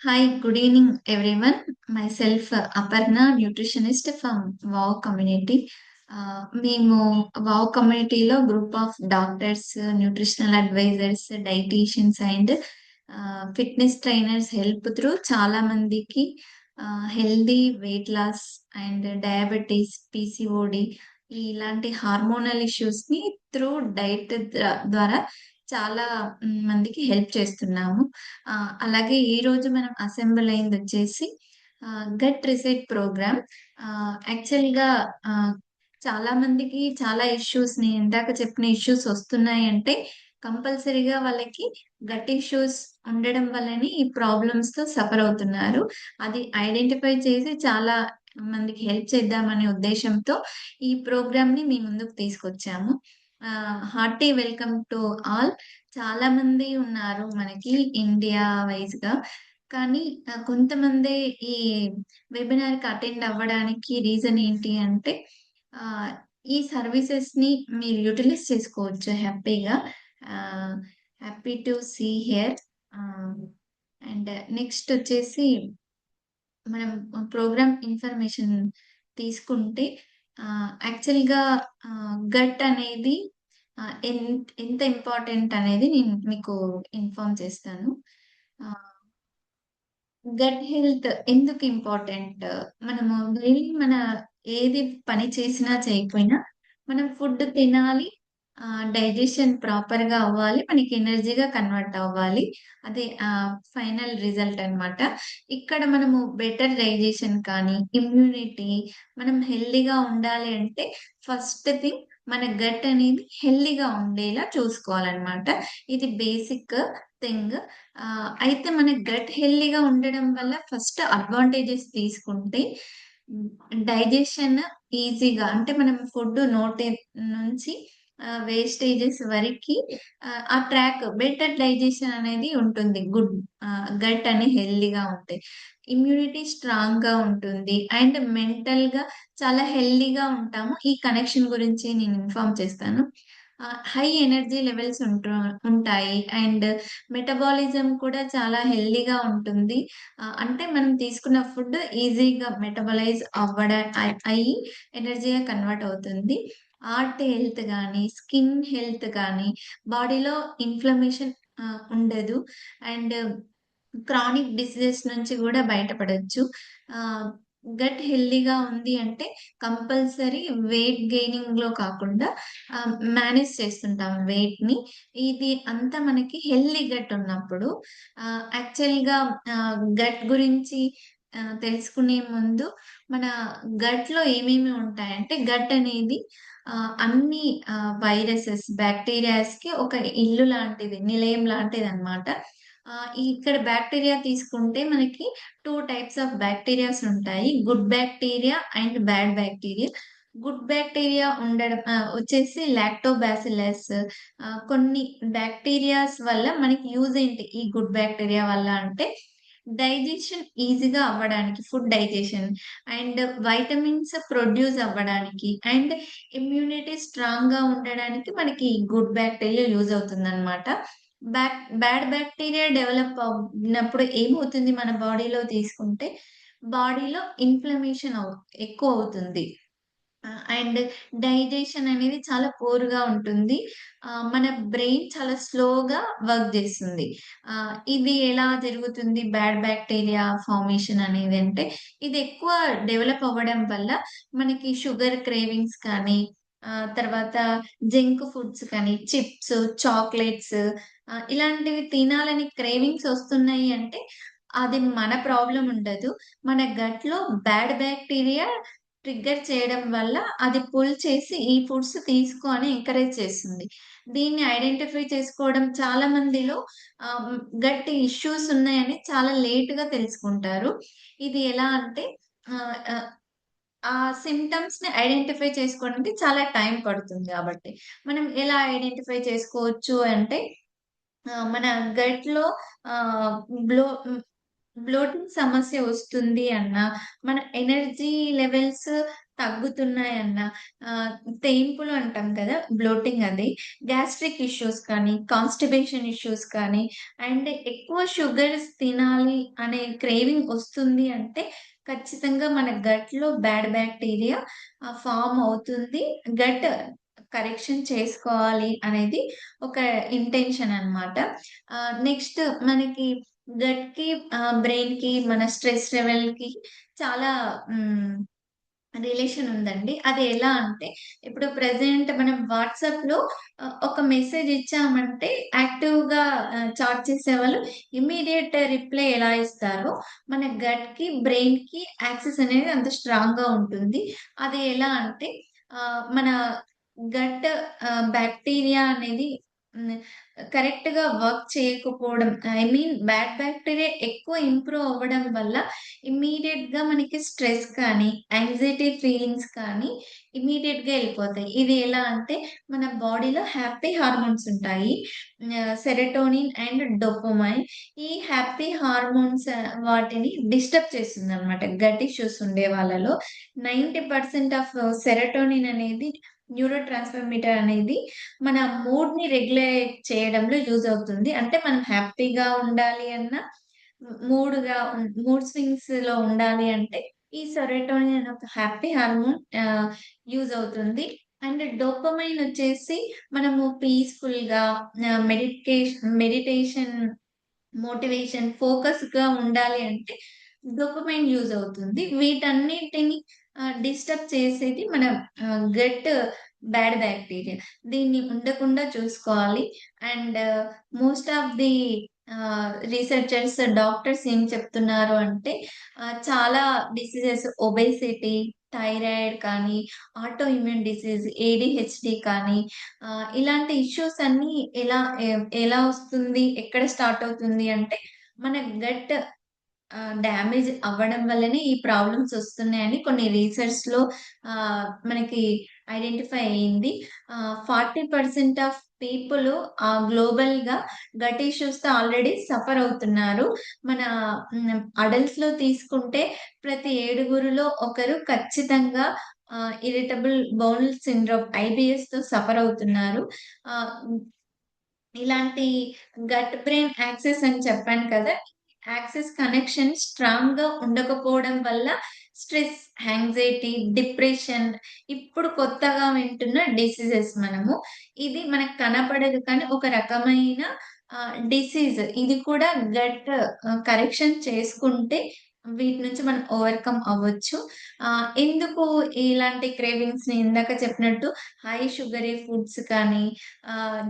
Hi, good evening, everyone. Myself, Aparna, nutritionist from WOW community. మేము WOW కమ్యూనిటీలో group of doctors, nutritional advisors, dieticians and fitness trainers help through చాలా మందికి healthy weight loss and diabetes, PCOD ఇలాంటి hormonal issues ని through diet ద్వారా చాలా మందికి హెల్ప్ చేస్తున్నాము. అలాగే ఈరోజు మనం అసెంబుల్ అయిందొచ్చేసి గట్ రీసెట్ ప్రోగ్రామ్. యాక్చువల్‌గా చాలా మందికి చాలా ఇష్యూస్ నేను ఇందాక చెప్పిన ఇష్యూస్ వస్తున్నాయంటే, కంపల్సరీగా వాళ్ళకి గట్ ఇష్యూస్ ఉండడం వల్లనే ఈ ప్రాబ్లమ్స్‌తో సఫర్ అవుతున్నారు. అది ఐడెంటిఫై చేసి చాలా మందికి హెల్ప్ చేద్దామనే ఉద్దేశ్యంతో ఈ ప్రోగ్రామ్‌ని మీ ముందుకు తీసుకొచ్చాము. Hearty welcome to all. చాలా మంది ఉన్నారు మనకి ఇండియా వైస్‌గా. కానీ కొంతమందే ఈ వెబినార్‌కి అటెండ్ అవ్వడానికి రీజన్ ఏంటి అంటే ఆహ్, ఈ సర్వీసెస్‌ని మీరు యుటిలైజ్ చేసుకోవచ్చు హ్యాపీగా. ఆహ్, హ్యాపీ టు సీ హియర్. ఆహ్, అండ్ నెక్స్ట్ వచ్చేసి మనం ప్రోగ్రామ్ ఇన్ఫర్మేషన్ తీసుకుంటే యాక్చువల్‌గా గట్ అనేది ఎంత ఇంపార్టెంట్ అనేది నేను మీకు ఇన్ఫార్మ్ చేస్తాను. ఆహ్, గట్ హెల్త్ ఎందుకు ఇంపార్టెంట్? మనము డైలీ ఏది పని చేసినా చేయకపోయినా మనం ఫుడ్ తినాలి. డైజెషన్ ప్రాపర్‌గా అవ్వాలి. మనకి ఎనర్జీగా కన్వర్ట్ అవ్వాలి. అదే ఫైనల్ రిజల్ట్ అన్నమాట. ఇక్కడ మనము బెటర్ డైజెషన్ కానీ, ఇమ్యూనిటీ మనం హెల్తీగా ఉండాలి అంటే ఫస్ట్ థింగ్ మన గట్ అనేది హెల్తీగా ఉండేలా చూసుకోవాలన్నమాట. ఇది బేసిక్ థింగ్. అయితే మన గట్ హెల్తీగా ఉండడం వల్ల ఫస్ట్ అడ్వాంటేజెస్ తీసుకుంటే డైజెషన్ ఈజీగా అంటే మనం ఫుడ్ నోటి నుంచి వేస్టేజెస్ వరకి ఆ ట్రాక్ బెటర్ డైజెషన్ అనేది ఉంటుంది. గట్ అని హెల్తీగా ఉంటే. ఇమ్యూనిటీ స్ట్రాంగ్‌గా ఉంటుంది. అండ్ మెంటల్‌గా చాలా హెల్తీగా ఉంటాము. ఈ కనెక్షన్ గురించి నేను ఇన్ఫార్మ్ చేస్తాను. హై ఎనర్జీ లెవెల్స్ ఉంటాయి. అండ్ మెటబాలిజం కూడా చాలా హెల్తీగా ఉంటుంది. అంటే మనం తీసుకున్న ఫుడ్ ఈజీగా మెటబలైజ్ అయ్యి ఎనర్జీగా కన్వర్ట్ అవుతుంది. హార్ట్ హెల్త్ గానీ, స్కిన్ హెల్త్ గానీ, బాడీలో ఇన్‌ఫ్లమేషన్ ఉండదు. అండ్ క్రానిక్ డిసీజెస్ నుంచి గూడా బయటపడొచ్చు. ఆహ్, గట్ హెల్తీగా ఉంది అంటే కంపల్సరీ వెయిట్ గెయినింగ్‌లో కాకుండా మేనేజ్ చేస్తుంటాం వెయిట్‌ని. ఇది అంతా మనకి హెల్తీ గట్ ఉన్నప్పుడు యాక్చువల్‌గా గట్ గురించి తెలుసుకునే ముందు మన గట్‌లో ఏమేమి ఉంటాయంటే గట్ అనేది అన్ని వైరసెస్, బాక్టీరియాస్‌కి ఒక ఇల్లు లాంటిది, నిలయం లాంటిదన్నమాట. ఇక్కడ బాక్టీరియా తీసుకుంటే మనకి 2 టైప్స్ ఆఫ్ బాక్టీరియాస్ ఉంటాయి. Good bacteria and bad bacteria. Good bacteria ఉండడం వచ్చేసి లాక్టోబాసిల్లస్. కొన్ని బాక్టీరియాస్ వల్ల మనకి యూజ్ ఏంటి ఈ గుడ్ బాక్టీరియా వల్ల అంటే డైజెషన్ ఈజీగా అవ్వడానికి, food digestion and vitamins produce అవ్వడానికి అండ్ ఇమ్యూనిటీ స్ట్రాంగ్‌గా ఉండడానికి మనకి గుడ్ బాక్టీరియా యూజ్ అవుతుందన్నమాట. బ్యాడ్ బాక్టీరియా డెవలప్ అవ్వినప్పుడు ఏమవుతుంది మన బాడీలో తీసుకుంటే, బాడీలో ఇన్‌ఫ్లమేషన్ ఎక్కువవుతుంది. అండ్ డైజెషన్ అనేది చాలా పూర్‌గా ఉంటుంది. మన బ్రెయిన్ చాలా స్లోగా వర్క్ జేస్తుంది. ఇది ఎలా జరుగుతుంది బ్యాడ్ బాక్టీరియా ఫార్మేషన్ అనేది అంటే, ఇది ఎక్కువ డెవలప్ అవ్వడం వల్ల మనకి షుగర్ క్రేవింగ్స్ కానీ, తర్వాత జంక్ ఫుడ్స్ కానీ, చిప్స్, చాక్లెట్స్ ఇలాంటివి తినాలని క్రేవింగ్స్ ఒస్తున్నాయి అంటే, అది మన ప్రాబ్లమ్ ఉండదు. మన గట్‌లో బ్యాడ్ బాక్టీరియా ట్రిగ్గర్ చేయడం వల్ల అది పుల్ చేసి ఈ ఫుడ్స్ తీసుకో అని ఎంకరేజ్ చేస్తుంది. దీన్ని ఐడెంటిఫై చేసుకోవడం చాలా మందిలో గట్టి ఇష్యూస్ ఉన్నాయని చాలా లేట్‌గా తెలుసుకుంటారు. ఇది ఎలా అంటే ఆహ్, ఆహ్, ఆ సింప్టమ్స్‌ని ఐడెంటిఫై చేసుకోవడానికి చాలా టైం పడుతుంది గాబట్టి. మనం ఎలా ఐడెంటిఫై చేసుకోవచ్చు అంటే మన గట్‌లో ఆహ్, బ్లో బ్లోటింగ్ సమస్య వస్తుంది అన్నా, మన ఎనర్జీ లెవెల్స్ తగ్గుతున్నాయన్న ఆహ్, తేన్పులు అంటాం కదా! బ్లోటింగ్ అది. గ్యాస్ట్రిక్ ఇష్యూస్ కానీ, కాన్‌స్టిపేషన్ ఇష్యూస్ కానీ, అండ్ ఎక్కువ షుగర్స్ తినాలి అనే క్రేవింగ్ ఒస్తుంది అంటే, ఖచ్చితంగా మన గట్‌లో బ్యాడ్ బాక్టీరియా ఫార్మ్ అవుతుంది. గట్ కరెక్షన్ చేసుకోవాలి అనేది ఒక ఇంటెన్షన్ అన్నమాట. నెక్స్ట్ మనకి గట్‌కి బ్రెయిన్‌కి మన స్ట్రెస్ లెవెల్‌కి చాలా హ్మ్. రిలేషన్ ఉందండి. అది ఎలా అంటే, ఇప్పుడు ప్రెజెంట్ మనం వాట్సాప్‌లో ఒక మెసేజ్ ఇచ్చామంటే యాక్టివ్‌గా చాట్ చేసేవాళ్ళు ఇమ్మీడియేట్ రిప్లై ఎలా ఇస్తారో, మన గట్‌కి, బ్రెయిన్‌కి యాక్సెస్ అనేది అంత స్ట్రాంగ్‌గా ఉంటుంది. అది ఎలా అంటే మన గట్ బాక్టీరియా అనేది హ్మ్. కరెక్ట్‌గా వర్క్ చేయకపోవడం ఐ మీన్ బ్యాడ్ బాక్టీరియా ఎక్కువ ఇంప్రూవ్ అవ్వడం వల్ల ఇమ్మీడియేట్‌గా మనకి స్ట్రెస్ కానీ, యాంగ్జైటీ ఫీలింగ్స్ కానీ ఇమ్మీడియేట్‌గా ఎళ్ళిపోతాయి. ఇది ఎలా అంటే మన బాడీలో హ్యాపీ హార్మోన్స్ ఉంటాయి. Serotonin and dopamine. ఈ హ్యాపీ హార్మోన్స్ వాటిని డిస్టర్బ్ చేస్తుందనమాట. గట్ ఇష్యూస్ ఉండే వాళ్ళలో 90% ఆఫ్ సెరోటోనిన్ అనేది న్యూరో ట్రాన్స్‌మిటర్ అనేది మన మూడ్‌ని రెగ్యులేట్ చేయడంలో యూజ్ అవుతుంది. అంటే మనం హ్యాపీగా ఉండాలి అన్నా మూడ్ స్వింగ్స్‌లో ఉండాలి అంటే, ఈ సెరోటోనిన్ అనే ఒక హ్యాపీ హార్మోన్ యూజ్ అవుతుంది. అండ్ డోపమైన్ వచ్చేసి మనము పీస్‌ఫుల్‌గా మెడిటేషన్, మోటివేషన్, ఫోకస్‌గా ఉండాలి అంటే డోపమైన్ యూజ్ అవుతుంది. వీటన్నిటిని డిస్టర్బ్ చేసేది మన గట్ బ్యాడ్ బాక్టీరియా. దీన్ని ఉండకుండా చూసుకోవాలి. And most of the researchers, doctors ఏం చెప్తున్నారు అంటే చాలా డిసీజెస్ ఒబేసిటీ, థైరాయిడ్ కానీ, ఆటో ఇమ్యూన్ డిసీజ్, ఏడీహెచ్‌డీ కానీ ఇలాంటి ఇష్యూస్ అన్నీ ఎలా వస్తుంది? ఎక్కడ స్టార్ట్ అవుతుంది అంటే, మన గట్ డ్యామేజ్ అవ్వడం వల్లనే ఈ ప్రాబ్లమ్స్ వస్తున్నాయని కొన్ని రీసెర్చ్‌లో మనకి ఐడెంటిఫై అయింది. 40% ఆఫ్ పీపుల్ గ్లోబల్‌గా గట్ ఇష్యూస్‌తో ఆల్రెడీ సఫర్ అవుతున్నారు. మన అడల్ట్స్‌లో తీసుకుంటే ప్రతి ఏడుగురిలో ఒకరు ఖచ్చితంగా ఇరిటబుల్ బౌల్ సిండ్రోమ్ ఐబీఎస్‌తో సఫర్ అవుతున్నారు. ఆహ్, ఇలాంటి గట్ బ్రెయిన్ యాక్సెస్ అని చెప్పాను కదా! యాక్సెస్ కనెక్షన్ స్ట్రాంగ్‌గా ఉండకపోవడం వల్ల స్ట్రెస్, యాంగ్జైటీ, డిప్రెషన్ ఇప్పుడు కొత్తగా వింటున్న డిసీజెస్ మనము. ఇది మనకు కనపడదు కానీ ఒక రకమైన డిసీజ్. ఇది కూడా గట్ కరెక్షన్ చేసుకుంటే వీటి నుంచి మనం ఓవర్‌కమ్ అవ్వచ్చు. ఎందుకు ఇలాంటి క్రేవింగ్స్‌ని ఇందాక చెప్పినట్టు హై షుగరీ ఫుడ్స్ కానీ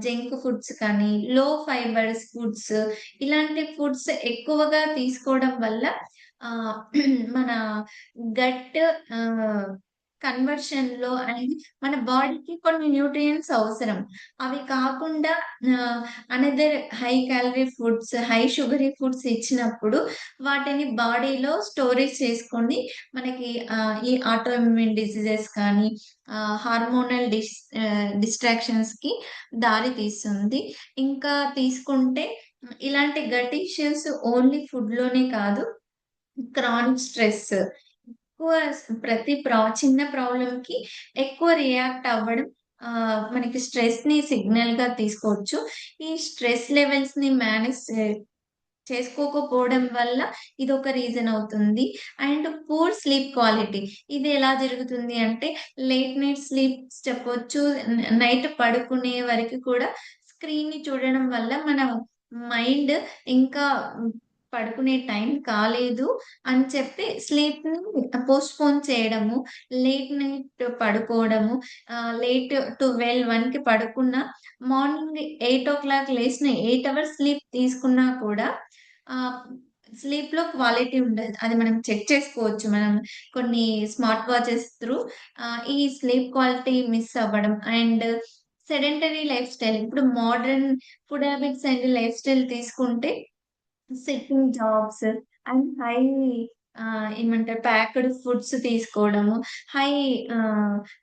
జంక్ ఫుడ్స్ కానీ, లో ఫైబర్స్ ఫుడ్స్ ఇలాంటి ఫుడ్స్ ఎక్కువగా తీసుకోవడం వల్ల ఆహ్, మన గట్ ఆహ్, కన్వర్షన్‌లో అనేది మన బాడీకి కొన్ని న్యూట్రియంట్స్ అవసరం. అవి కాకుండా ఆహ్, another high calorie foods, high sugary foods ఇచ్చినప్పుడు వాటిని బాడీలో స్టోరేజ్ చేసుకొని మనకి ఈ ఆటో ఇమ్యూన్ డిసీజెస్ కానీ, హార్మోనల్ డిస్ట్రాక్షన్స్‌కి దారి తీస్తుంది. ఇంకా తీసుకుంటే ఇలాంటి గట్ ఇష్యూస్ ఓన్లీ ఫుడ్‌లోనే కాదు, క్రానిక్ స్ట్రెస్ ఎక్కువ ప్రతి చిన్న ప్రాబ్లమ్‌కి ఎక్కువ రియాక్ట్ అవ్వడం మనకి స్ట్రెస్‌ని సిగ్నల్‌గా తీసుకోవచ్చు. ఈ స్ట్రెస్ లెవెల్స్‌ని మేనేజ్ చేసుకోకపోవడం వల్ల ఇదొక రీజన్ అవుతుంది. And poor sleep quality. ఇది ఎలా జరుగుతుంది అంటే లేట్ నైట్ స్లీప్స్ చెప్పొచ్చు. నైట్ పడుకునే వరకు కూడా స్క్రీన్‌ని చూడడం వల్ల మన మైండ్ ఇంకా పడుకునే టైం కాలేదు అని చెప్పి స్లీప్‌ని పోస్ట్‌పోన్ చేయడము, లేట్ నైట్ పడుకోవడము, లేట్ 12, 1కి పడుకున్న మార్నింగ్ 8:00 లేసిన 8 అవర్స్ స్లీప్ తీసుకున్నా కూడా ఆహ్, స్లీప్‌లో క్వాలిటీ ఉండదు. అది మనం చెక్ చేసుకోవచ్చు. మనం కొన్ని స్మార్ట్ వాచెస్ త్రూ ఈ స్లీప్ క్వాలిటీ మిస్ అవ్వడం అండ్ సెడెంటరీ లైఫ్ స్టైల్. ఇప్పుడు modern food habits and life style తీసుకుంటే సిట్టింగ్ జాబ్స్ అండ్ హై ఏమంటారు ప్యాక్డ్ ఫుడ్స్ తీసుకోవడము, హై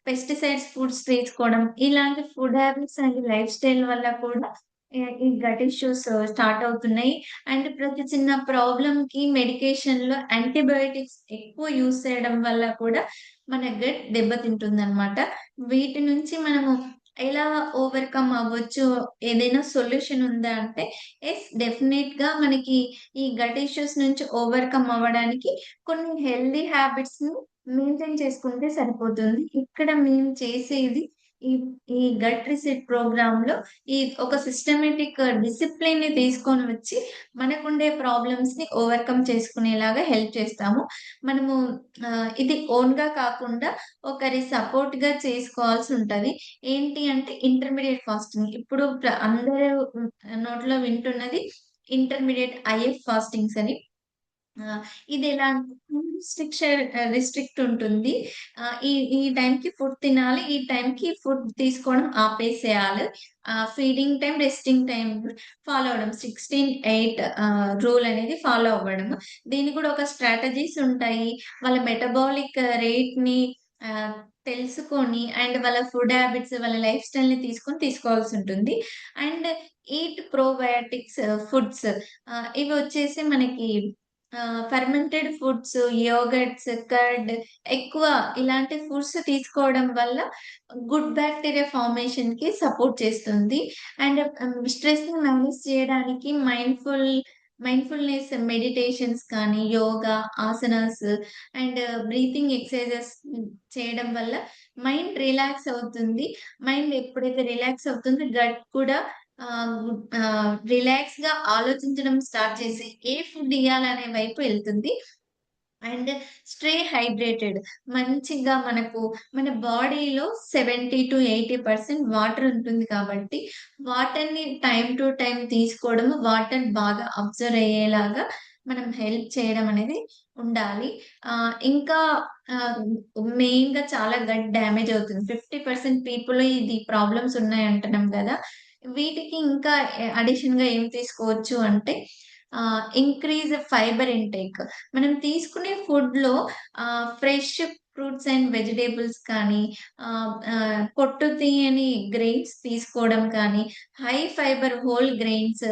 పెస్టిసైడ్స్ ఫుడ్స్ తీసుకోవడం, ఇలాంటి food habits and life style వల్ల కూడా ఈ గట్ ఇష్యూస్ స్టార్ట్ అవుతున్నాయి. అండ్ ప్రతి చిన్న ప్రాబ్లమ్‌కి మెడికేషన్‌లో యాంటీబయోటిక్స్ ఎక్కువ యూజ్ చేయడం వల్ల కూడా మన గట్ దెబ్బతింటుందనమాట. వీటి నుంచి మనము ఎలా ఓవర్‌కమ్ అవ్వచ్చు? ఏదైనా సొల్యూషన్ ఉందా అంటే, యెస్, డెఫినెట్‌గా మనకి ఈ గట్ ఇష్యూస్ నుంచి ఓవర్‌కమ్ అవ్వడానికి కొన్ని హెల్తీ హ్యాబిట్స్‌ని మెయింటైన్ చేసుకుంటే సరిపోతుంది. ఇక్కడ మేము చేసేది ఈ ఈ గట్ రీసెట్ ప్రోగ్రామ్‌లో ఈ ఒక సిస్టమాటిక్ డిసిప్లిన్‌ని తీసుకొని వచ్చి, మనకుండే ప్రాబ్లమ్స్‌ని ఓవర్‌కమ్ చేసుకునేలాగా హెల్ప్ చేస్తాము. మనము ఇది ఓన్‌గా కాకుండా ఒకరి సపోర్ట్‌గా చేసుకోవాల్సుంటది. ఏంటి అంటే ఇంటర్మీడియేట్ ఫాస్టింగ్. ఇప్పుడు అందరూ నోట్లో వింటున్నది ఇంటర్మీడియేట్ ఐఎఫ్ ఫాస్టింగ్స్ అని. ఆ! ఇదెలా అంటే రిస్ట్రిక్ట్ ఉంటుంది. ఈ ఈ టైంకి ఫుడ్ తినాలి. ఈ టైంకి ఫుడ్ తీసుకోవడం ఆపేసేయాలి. Feeding time, resting time follow అవ్వడం. 16:8 రూల్ అనేది ఫాలో అవ్వడం. దీనికి కూడా ఒక స్ట్రాటజీస్ ఉంటాయి. వాళ్ళ మెటబాలిక్ రేట్‌ని ఆహ్, తెలుసుకొని అండ్ వాళ్ళ ఫుడ్ హాబిట్స్, వాళ్ళ లైఫ్ స్టైల్‌ని తీసుకొని తీసుకోవాల్సుంటుంది. అండ్ ఈట్ ప్రోబయోటిక్స్ ఫుడ్స్, ఇవొచ్చేసి మనకి ఫెర్మెంటెడ్ ఫుడ్స్, యోగర్ట్స్, కర్డ్ ఎక్కువ ఇలాంటి ఫుడ్స్ తీసుకోవడం వల్ల గుడ్ బాక్టీరియా ఫార్మేషన్‌కి సపోర్ట్ చేస్తుంది. అండ్ స్ట్రెస్‌ని మేనేజ్ చేయడానికి మైండ్‌ఫుల్‌నెస్ మెడిటేషన్స్ కానీ, yoga, asanas and breathing exercises చేయడం వల్ల మైండ్ రిలాక్స్ అవుతుంది. మైండ్ ఎప్పుడైతే రిలాక్స్ అవుతుందో గట్ కూడా రిలాక్స్‌గా ఆలోచించడం స్టార్ట్ చేసి ఏ ఫుడ్ ఇయ్యాలనే వైపు ఎళ్తుంది. And stay hydrated. మంచిగా మనకు మన బాడీలో 70-80% వాటర్ ఉంటుంది కాబట్టి, వాటర్‌ని టైమ్ టు టైమ్ తీసుకోవడము, వాటర్ బాగా అబ్జర్వ్ అయ్యేలాగా మనం హెల్ప్ చేయడం అనేది ఉండాలి. ఇంకా ఆహ్, మెయిన్‌గా చాలా గట్ డ్యామేజ్ అవుతుంది. 50% పీపుల్ ఇది ప్రాబ్లమ్స్ ఉన్నాయంటున్నాం గదా! వీటికి ఇంకా అడిషన్‌గా ఏం తీసుకోవచ్చు అంటే, ఇంక్రీజ్ ఫైబర్ ఇంటేక్. మనం తీసుకునే ఫుడ్‌లో ఫ్రెష్ ఫ్రూట్స్ అండ్ వెజిటబుల్స్ కానీ, పొట్టు తీయని గ్రెయిన్స్ తీసుకోవడం కానీ, హై ఫైబర్ హోల్ గ్రెయిన్స్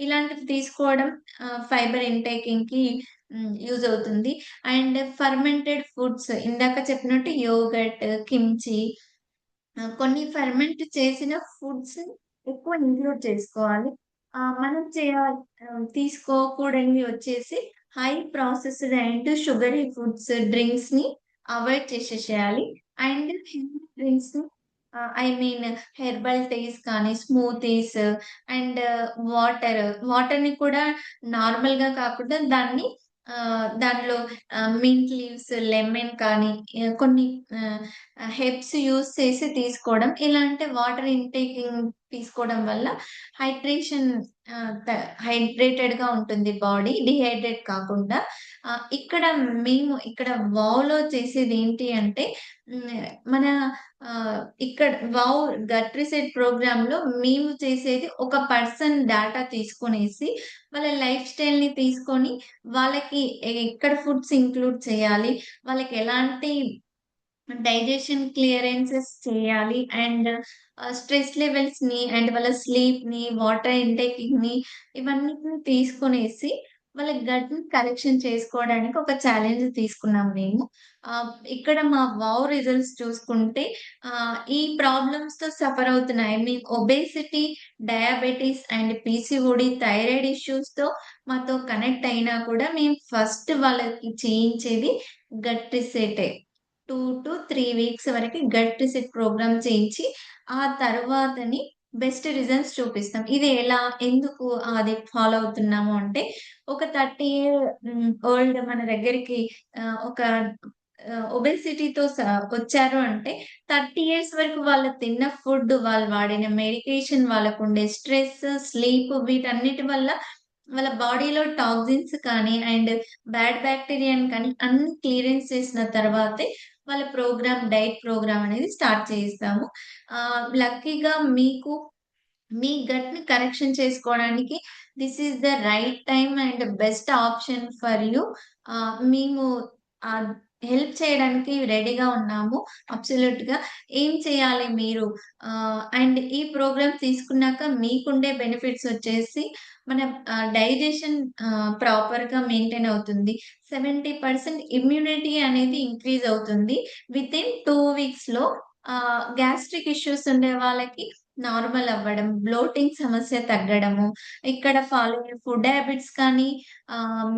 ఇలాంటివి తీసుకోవడం ఫైబర్ ఇంటేకింగ్‌కి యూజ్ అవుతుంది. అండ్ ఫర్మెంటెడ్ ఫుడ్స్ ఇందాక చెప్పినట్టు యోగర్ట్, కిమ్చి, కొన్ని ఫెర్మెంట్ చేసిన ఫుడ్స్ ఎక్కువ ఇంక్లూడ్ చేసుకోవాలి. మనం తీసుకోకూడనివి వచ్చేసి high processed and sugary foods, డ్రింక్స్‌ని అవాయిడ్ చేసేసేయాలి. అండ్ హెల్తీ డ్రింక్స్‌ని ఐ మీన్ హెర్బల్ టీస్ కానీ, స్మూతీస్ అండ్ వాటర్‌ని కూడా నార్మల్‌గా కాకుండా దానిలో మింట్ లీవ్స్, లెమన్ కానీ, కొన్ని ఆహ్, హెర్బ్స్ యూజ్ చేసి తీసుకోవడం. ఇలా అంటే వాటర్ ఇంటేకింగ్ తీసుకోవడం వల్ల హైడ్రేషన్ ఆహ్, త హైడ్రేటెడ్‌గా ఉంటుంది బాడీ. డీహైడ్రేట్ కాకుండా. ఇక్కడ వావ్‌లో చేసేదేంటి అంటే, హ్మ్. మన ఇక్కడ వావ్ గట్ రీసెట్ ప్రోగ్రామ్‌లో మేము చేసేది ఒక పర్సన్ డాటా తీసుకొనేసి, వాళ్ళ లైఫ్ స్టైల్‌ని తీసుకొని, వాళ్ళకి ఎక్కడ ఫుడ్స్ ఇంక్లూడ్ చేయాలి, వాళ్ళకెలాంటి డైజెషన్ క్లియరెన్సెస్ చేయాలి. అండ్ స్ట్రెస్ లెవెల్స్‌ని అండ్ వాళ్ళ స్లీప్‌ని, వాటర్ ఇంటేకింగ్‌ని ఇవన్నిటిని తీసుకొనేసి వాళ్ళ గట్‌ని కరెక్షన్ చేసుకోవడానికి ఒక ఛాలెంజ్ తీసుకున్నాం మేము. ఇక్కడ మా వావ్ రిజల్ట్స్ చూసుకుంటే, ఈ ప్రాబ్లమ్స్‌తో సఫర్ అవుతున్న I mean obesity, diabetes and PCOD, thyroid ఇష్యూస్‌తో మాతో కనెక్ట్ అయినా కూడా మేము ఫస్ట్ వాళ్ళకి చేయించేది గట్ రీసెటే. 2-3 వీక్స్ వరకి గట్ రీసెట్ ప్రోగ్రామ్ చేయించి, ఆ తర్వాతని బెస్ట్ రిజల్ట్స్ చూపిస్తాం. ఇది ఎందుకు అది ఫాలో అవుతున్నాము అంటే, ఒక 30 ఓల్డ్ మన దగ్గరికి ఒక ఒబేసిటీతో వచ్చారు అంటే, 30 ఇయర్స్ వరకు వాళ్ళు తిన్న ఫుడ్, వాళ్ళు వాడిన మెడికేషన్, వాళ్ళకుండే స్ట్రెస్, స్లీప్ వీటన్నిటి వల్ల వాళ్ళ బాడీలో టాక్సిన్స్ కానీ అండ్ బ్యాడ్ బాక్టీరియాని కానీ అన్ని క్లియరెన్స్ చేసిన తర్వాతే వాళ్ళ డైట్ ప్రోగ్రామ్ అనేది స్టార్ట్ చేయిస్తాము. లక్కీగా మీకు మీ గట్‌ని కరెక్షన్ చేసుకోవడానికి this is the right time and best option for you. మేము హెల్ప్ చేయడానికి రెడీగా ఉన్నాము. అబ్సల్యూట్‌గా. ఏం చేయాలి మీరు? అండ్ ఈ ప్రోగ్రామ్ తీసుకున్నాక మీకుండే బెనిఫిట్స్ వచ్చేసి మన డైజెషన్ ప్రాపర్‌గా మెయింటైన్ అవుతుంది. 70% ఇమ్యూనిటీ అనేది ఇంక్రీజ్ అవుతుంది. వితిన్ 2 వీక్స్‌లో గ్యాస్ట్రిక్ ఇష్యూస్ ఉండే వాళ్ళకి నార్మల్ అవ్వడం, బ్లోటింగ్ సమస్య తగ్గడము, ఇక్కడ ఫాలో అయ్యే ఫుడ్ హ్యాబిట్స్ కానీ ఆహ్,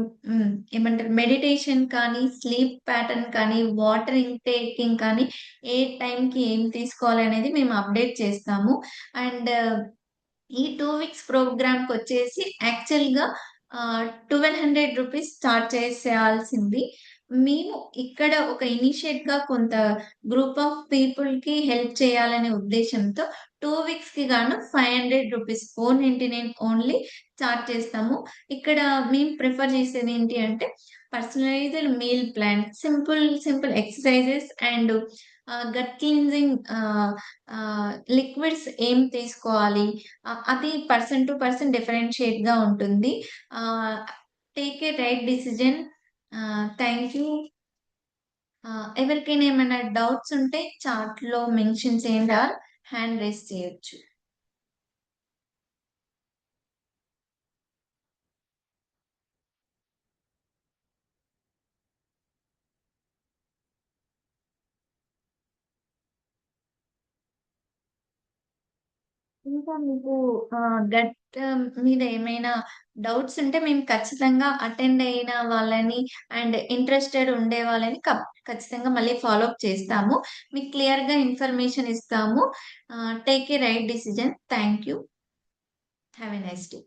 ఏమంటారు మెడిటేషన్ కానీ, స్లీప్ ప్యాటర్న్ కానీ, వాటర్ ఇంటేకింగ్ కానీ, ఏ టైంకి ఏం తీసుకోవాలనేది మేము అప్డేట్ చేస్తాము. అండ్ ఈ 2 వీక్స్ ప్రోగ్రామ్‌కొచ్చేసి యాక్చువల్‌గా ₹1200 స్టార్ట్ చేసేయాల్సింది. మేము ఇక్కడ ఒక ఇనిషియేట్‌గా కొంత గ్రూప్ ఆఫ్ పీపుల్‌కి హెల్ప్ చేయాలనే ఉద్దేశ్యంతో 2 వీక్స్‌కి గాను ₹500 499 ఓన్లీ చార్జ్ చేస్తాము. ఇక్కడ మేము ప్రిఫర్ చేసేదేంటి అంటే personalized meal plan, simple exercises and gut cleansing liquids ఏం తీసుకోవాలి అది పర్సన్ టు పర్సన్ డిఫరెన్షియేట్‌గా ఉంటుంది. Ah, take a right decision. Thank you. ఎవరికైనా ఏమైనా డౌట్స్ ఉంటే చాట్‌లో మెన్షన్ చేయండి ఆర్ హ్యాండ్ రైజ్ చేయొచ్చు. ఇంకా మీకు గట్ మీద ఏమైనా డౌట్స్ ఉంటే మేము ఖచ్చితంగా అటెండ్ అయిన వాళ్ళని అండ్ ఇంట్రెస్టెడ్ ఉండే వాళ్ళని ఖచ్చితంగా మళ్ళీ ఫాలో అప్ చేస్తాము. మీకు క్లియర్‌గా ఇన్ఫర్మేషన్ ఇస్తాము. Take a right decision. Thank you. Have a nice day.